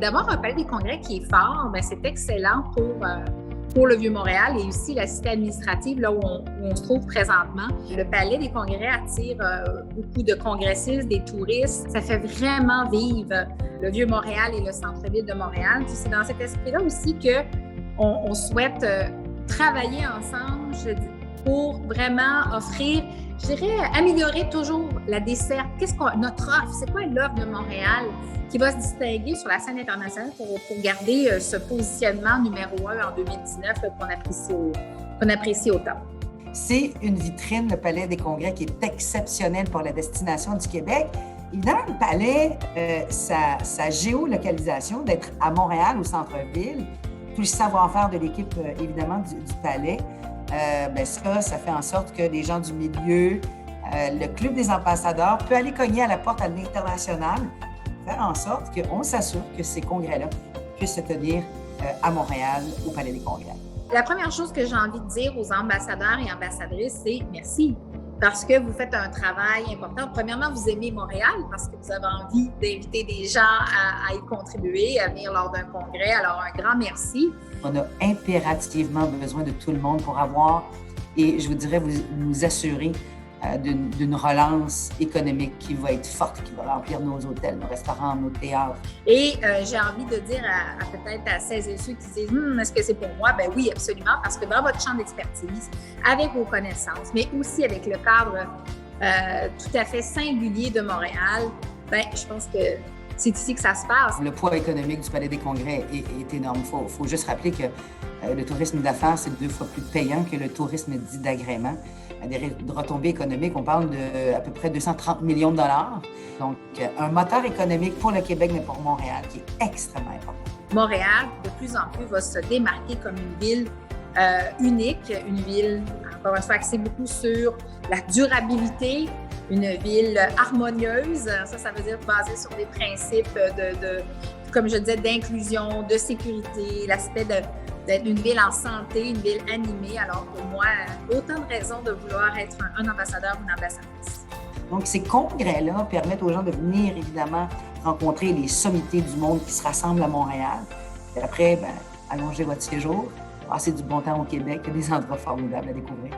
D'avoir un palais des congrès qui est fort, bien, c'est excellent pour le Vieux-Montréal et aussi la cité administrative, là où on se trouve présentement. Le palais des congrès attire beaucoup de congressistes, des touristes. Ça fait vraiment vivre le Vieux-Montréal et le centre-ville de Montréal. Puis c'est dans cet esprit-là aussi qu'on souhaite travailler ensemble, je dis, pour vraiment offrir, je dirais, améliorer toujours la desserte. Notre offre, c'est quoi l'offre de Montréal qui va se distinguer sur la scène internationale pour garder ce positionnement numéro 1 en 2019 qu'on apprécie autant. C'est une vitrine, le Palais des Congrès, qui est exceptionnel pour la destination du Québec. Évidemment, le palais, sa géolocalisation, d'être à Montréal, au centre-ville, tout le savoir-faire de l'équipe, évidemment, du palais, ça fait en sorte que les gens du milieu, le Club des ambassadeurs peut aller cogner à la porte à l'international, faire en sorte qu'on s'assure que ces congrès-là puissent se tenir à Montréal, au Palais des Congrès. La première chose que j'ai envie de dire aux ambassadeurs et ambassadrices, c'est merci. Parce que vous faites un travail important. Premièrement, vous aimez Montréal parce que vous avez envie d'inviter des gens à y contribuer, à venir lors d'un congrès. Alors, un grand merci. On a impérativement besoin de tout le monde pour avoir, et je vous dirais, vous assurer d'une relance économique qui va être forte, qui va remplir nos hôtels, nos restaurants, nos théâtres. Et j'ai envie de dire peut-être à celles et ceux qui disent « est-ce que c'est pour moi? » Ben oui, absolument, parce que dans votre champ d'expertise, avec vos connaissances, mais aussi avec le cadre tout à fait singulier de Montréal, ben je pense que c'est ici que ça se passe. Le poids économique du Palais des Congrès est énorme. Il faut juste rappeler que le tourisme d'affaires, c'est 2 fois plus payant que le tourisme dit d'agrément. Des retombées économiques, on parle de à peu près 230 millions de dollars. Donc, un moteur économique pour le Québec, mais pour Montréal, qui est extrêmement important. Montréal, de plus en plus, va se démarquer comme une ville unique, une ville, encore une fois, axée beaucoup sur la durabilité, une ville harmonieuse. Ça veut dire basée sur des principes comme je disais, d'inclusion, de sécurité, l'aspect d'être une ville en santé, une ville animée. Alors pour moi, autant de raisons de vouloir être un ambassadeur ou une ambassadrice. Donc ces congrès-là permettent aux gens de venir évidemment rencontrer les sommités du monde qui se rassemblent à Montréal. Et après, allongez votre séjour, passez du bon temps au Québec, il y a des endroits formidables à découvrir.